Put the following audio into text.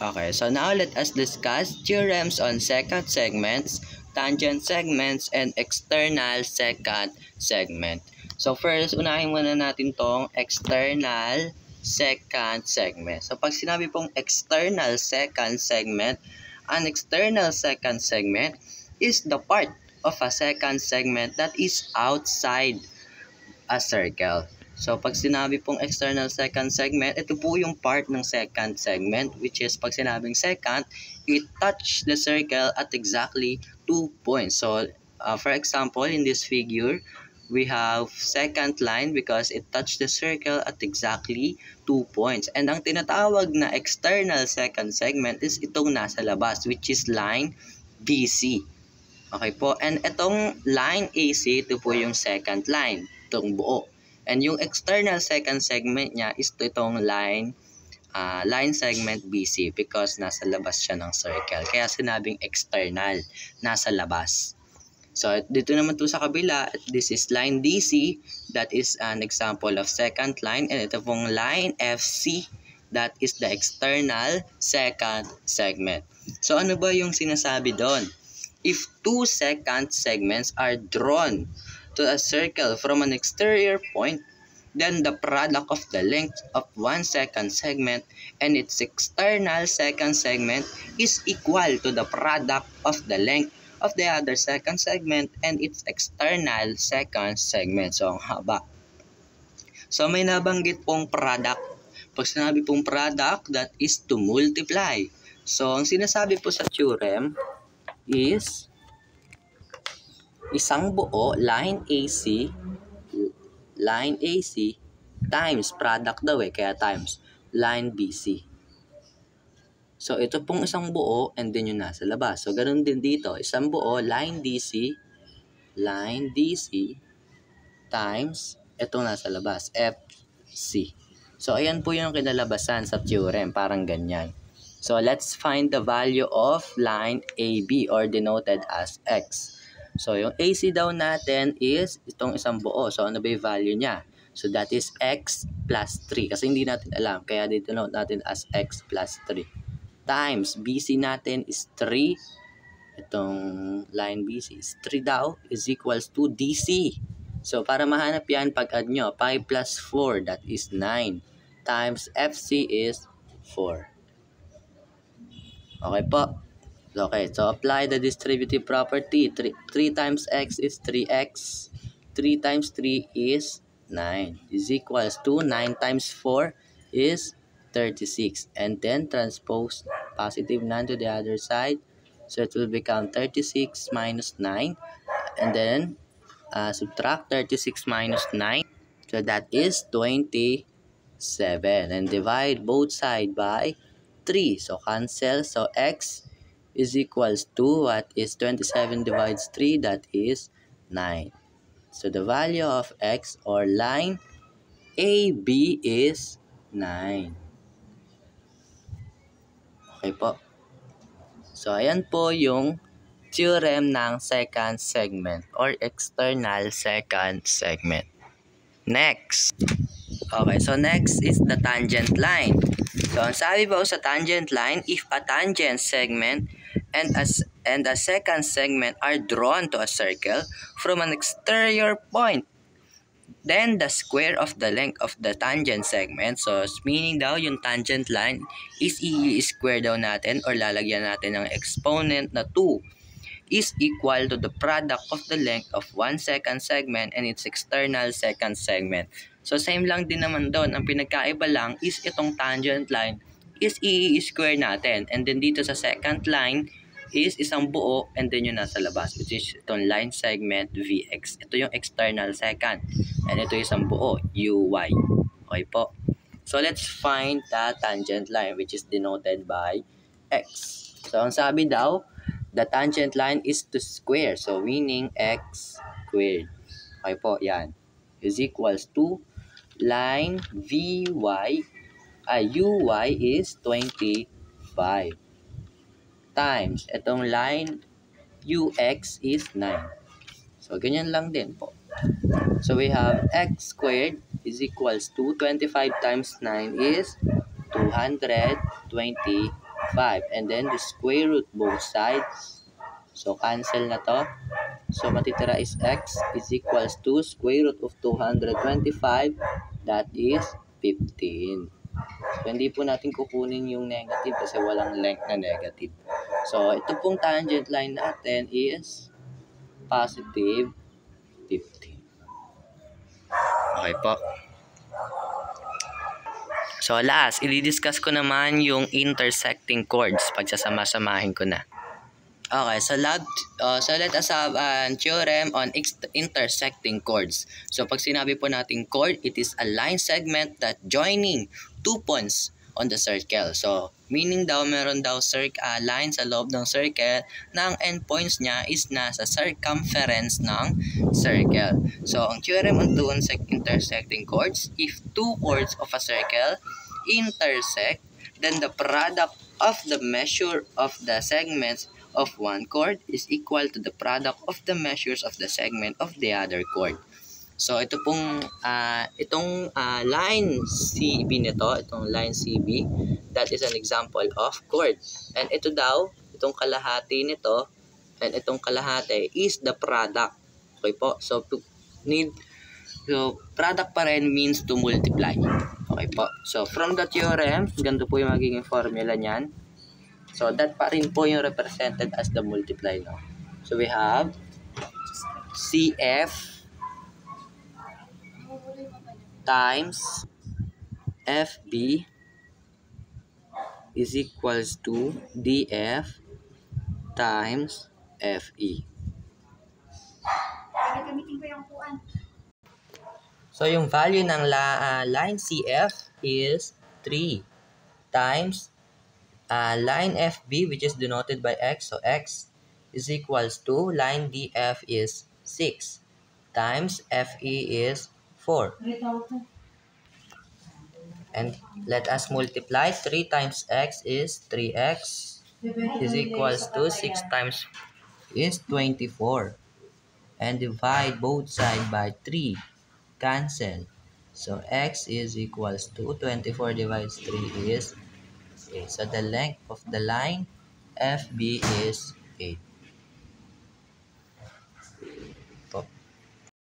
Okay, so now let us discuss theorems on secant segments, tangent segments, and external secant segment. So first, unahin muna natin tong external secant segment. So pag sinabi pong external secant segment, an external secant segment is the part of a secant segment that is outside a circle. So, pag sinabi pong external secant segment, ito po yung part ng secant segment, which is pag sinabing secant, it touch the circle at exactly 2 points. So, for example, in this figure, we have secant line because it touched the circle at exactly 2 points. And ang tinatawag na external secant segment is itong nasa labas, which is line BC. Okay po, and itong line AC, ito po yung secant line, itong buo. And yung external secant segment niya is itong line segment BC because nasa labas siya ng circle. Kaya sinabing external, nasa labas. So, dito naman to sa kabila, this is line DC, that is an example of secant line. And ito pong line FC, that is the external secant segment. So, ano ba yung sinasabi doon? If two secant segments are drawn to a circle from an exterior point, then the product of the length of one secant segment and its external secant segment is equal to the product of the length of the other secant segment and its external secant segment. So, ang haba. So, may nabanggit pong product. Pag sinabi pong product, that is to multiply. So, ang sinasabi po sa theorem is isang buo, line AC times product daw kaya times line BC. So, ito pong isang buo and then yung nasa labas. So, ganun din dito. Isang buo, line DC times itong nasa labas, FC. So, ayan po yung kinalabasan sa theorem. Parang ganyan. So, let's find the value of line AB or denoted as X. So, yung AC daw natin is itong isang buo. So, ano ba yung value niya? So, that is X plus 3. Kasi hindi natin alam. Kaya dito note natin as X plus 3. Times BC natin is 3. Itong line BC is 3 daw is equals to DC. So, para mahanap yan, pag-add nyo, 5 plus 4, that is 9. Times FC is 4. Okay po. Okay, so apply the distributive property. 3 times x is 3x. 3 times 3 is 9. Is equals to 9 times 4 is 36. And then transpose positive 9 to the other side. So it will become 36 minus 9. And then subtract 36 minus 9. So that is 27. And divide both sides by 3. So cancel. So x is equals to what is 27 divides 3, that is 9. So the value of x or line AB is 9. Okay po. So ayan po yung theorem ng secant segment or external secant segment. Next. Okay, so next is the tangent line. So, ang sabi po sa tangent line, if a tangent segment and a secant segment are drawn to a circle from an exterior point, then the square of the length of the tangent segment, so meaning daw yung tangent line is i-square daw natin or lalagyan natin ng exponent na 2 is equal to the product of the length of one secant segment and its external secant segment. So, same lang din naman doon. Ang pinagkaiba lang is itong tangent line is i-square natin. And then dito sa secant line is isang buo and then yung nasa labas, which is itong line segment VX. Ito yung external secant. And ito yung isang buo, UY. Okay po. So, let's find the tangent line which is denoted by X. So, ang sabi daw, the tangent line is to square. So, meaning X squared. Okay po, yan. Is equals to line UY is 25 times itong line UX is 9. So, ganyan lang din po. So, we have X squared is equals to 25 times 9 is 225. 5. And then the square root both sides. So cancel na to. So matitira is x is equals to square root of 225. That is 15. So hindi po natin kukunin yung negative kasi walang length na negative. So ito pong tangent line natin is positive 15. Okay po. So last, i-discuss ko naman yung intersecting chords. Pagsasama-samahin ko na. Okay, so let us have a theorem on intersecting chords. So pag sinabi po natin chord, it is a line segment that joining two points on the circle. So meaning daw meron daw line sa loob ng circle na ang endpoints niya is nasa circumference ng circle. So ang theorem on two intersecting chords, if two chords of a circle intersect, then the product of the measure of the segments of one chord is equal to the product of the measures of the segment of the other chord. So ito pong line CB nito, itong line CB, that is an example of chord. And ito daw, itong kalahati nito and itong kalahati is the product. Okay po. So product pa rin means to multiply. Okay po. So from the theorem, ganito po yung magiging formula niyan. So, that pa rin po yung represented as the multiply, no? So, we have CF times FB is equals to DF times FE. So, yung value ng line CF is 3 times line FB, which is denoted by X, so X is equals to line DF is 6 times FE is 4. And let us multiply. 3 times X is 3X is equals to 6 times is 24. And divide both sides by 3. Cancel. So X is equals to 24 divides 3 is 8. So the length of the line FB is 8.